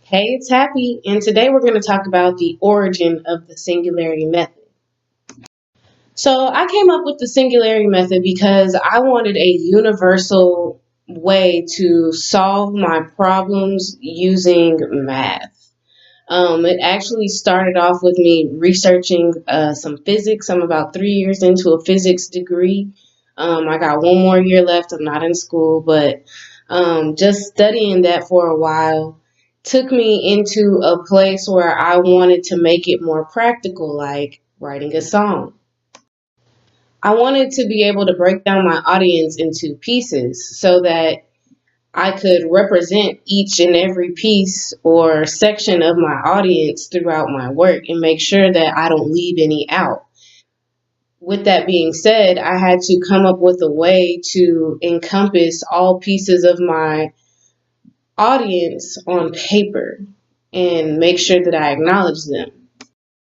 Hey, it's Happy, and today we're going to talk about the origin of the Singularity Method. So, I came up with the Singularity Method because I wanted a universal way to solve my problems using math. It actually started off with me researching some physics. I'm about 3 years into a physics degree. I got one more year left. I'm not in school, but just studying that for a while took me into a place where I wanted to make it more practical, like writing a song. I wanted to be able to break down my audience into pieces so that I could represent each and every piece or section of my audience throughout my work and make sure that I don't leave any out. With that being said, I had to come up with a way to encompass all pieces of my audience on paper and make sure that I acknowledge them.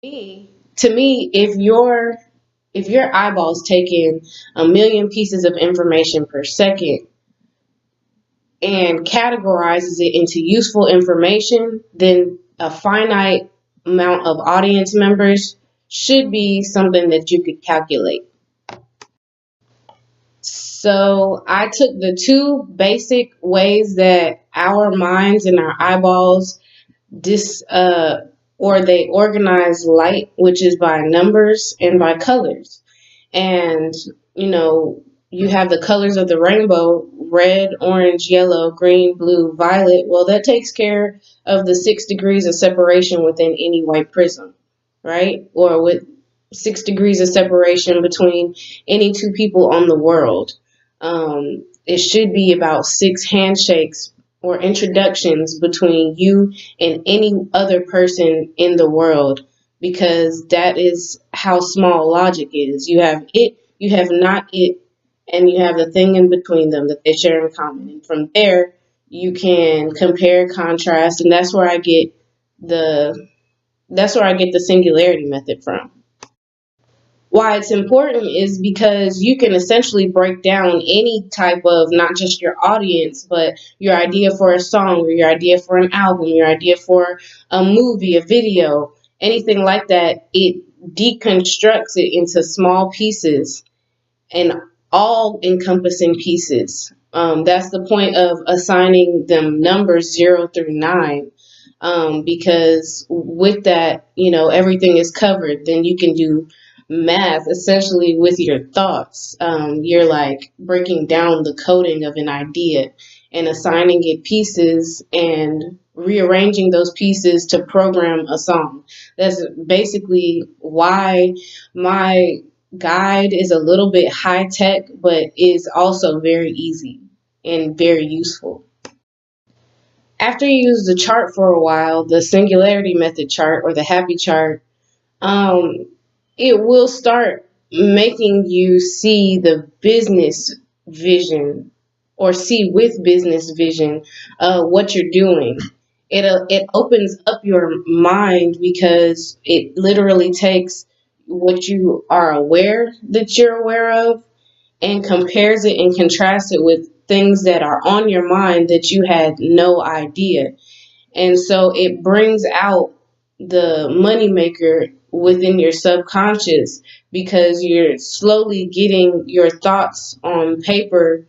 To me, if your eyeballs take in 1 million pieces of information per second and categorizes it into useful information, then a finite amount of audience members should be something that you could calculate. So I took the two basic ways that our minds and our eyeballs dis or they organize light, which is by numbers and by colors. And you know, you have the colors of the rainbow: red, orange, yellow, green, blue, violet. Well, that takes care of the 6 degrees of separation within any white prism, right? Or with 6 degrees of separation between any two people on the world. It should be about 6 handshakes or introductions between you and any other person in the world, because that is how small logic is. You have it, you have not it, and you have the thing in between them that they share in common. And from there, you can compare, contrast, and the that's where I get the singularity method from. Why it's important is because you can essentially break down any type of, not just your audience, but your idea for a song or your idea for an album, your idea for a movie, a video, anything like that. It deconstructs it into small pieces and all encompassing pieces. That's the point of assigning them numbers 0 through 9. Because with that, everything is covered. Then you can do math essentially with your thoughts. You're like breaking down the coding of an idea and assigning it pieces and rearranging those pieces to program a song. That's basically why my guide is a little bit high tech, but is also very easy and very useful. After you use the chart for a while, the singularity method chart or the happy chart, um, it will start making you see the business vision or see with business vision what you're doing. It opens up your mind because it literally takes what you are aware that you're aware of and compares it and contrasts it with things that are on your mind that you had no idea. And so it brings out the moneymaker within your subconscious because you're slowly getting your thoughts on paper.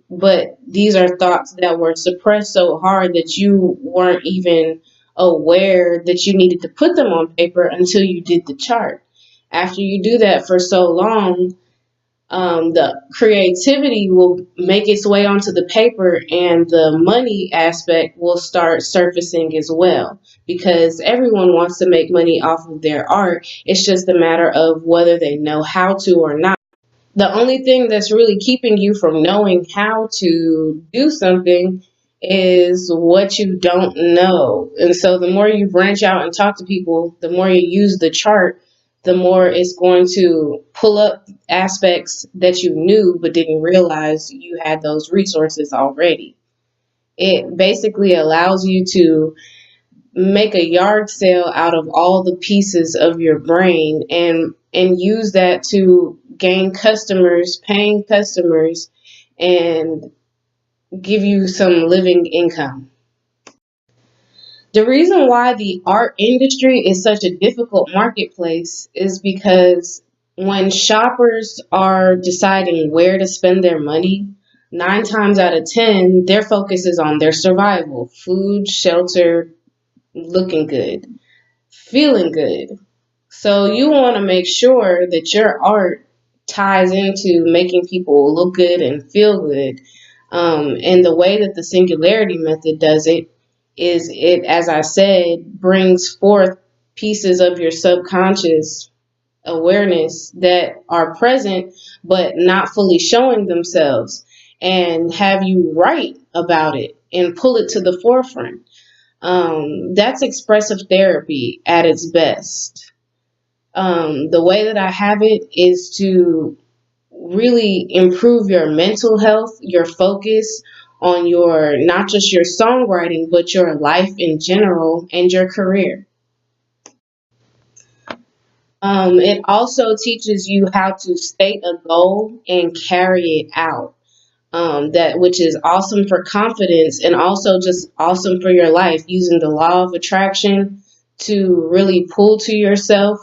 But these are thoughts that were suppressed so hard that you weren't even aware that you needed to put them on paper until you did the chart. After you do that for so long, the creativity will make its way onto the paper and the money aspect will start surfacing as well, because everyone wants to make money off of their art. It's just a matter of whether they know how to or not. The only thing that's really keeping you from knowing how to do something is what you don't know. And so the more you branch out and talk to people, the more you use the chart, the more it's going to pull up aspects that you knew but didn't realize you had those resources already. It basically allows you to make a yard sale out of all the pieces of your brain and use that to gain customers, paying customers, and give you some living income. The reason why the art industry is such a difficult marketplace is because when shoppers are deciding where to spend their money, 9 times out of 10, their focus is on their survival, food, shelter, looking good, feeling good. So you want to make sure that your art ties into making people look good and feel good. And the way that the Singularity Method does it is it, as I said, brings forth pieces of your subconscious awareness that are present but not fully showing themselves, and have you write about it and pull it to the forefront. That's expressive therapy at its best. The way that I have it is to really improve your mental health, your focus on your, not just your songwriting, but your life in general and your career. It also teaches you how to state a goal and carry it out. That which is awesome for confidence and also just awesome for your life, using the law of attraction to really pull to yourself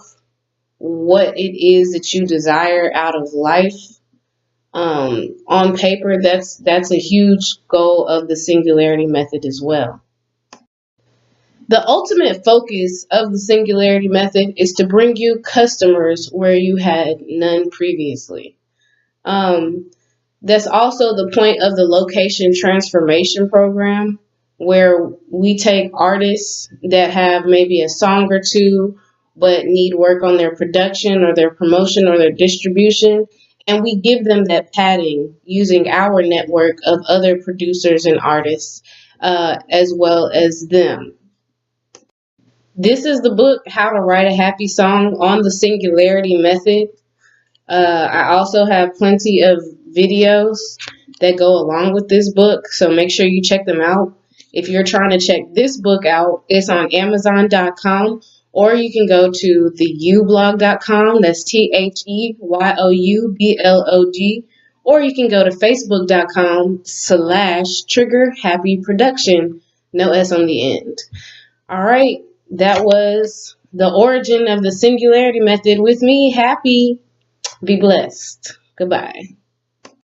what it is that you desire out of life. On paper, that's a huge goal of the Singularity Method as well. The ultimate focus of the Singularity Method is to bring you customers where you had none previously. Um, that's also the point of the location transformation program, where we take artists that have maybe a song or two but need work on their production or their promotion or their distribution, and we give them that padding using our network of other producers and artists, as well as them. This is the book, How to Write a Happy Song on the Singularity Method. I also have plenty of videos that go along with this book, so make sure you check them out. If you're trying to check this book out, it's on Amazon.com, or you can go to theyoublog.com. That's THEYOUBLOG. Or you can go to Facebook.com/triggerhappyproduction. No S on the end. All right, that was the origin of the Singularity Method with me, Happy. Be blessed. Goodbye.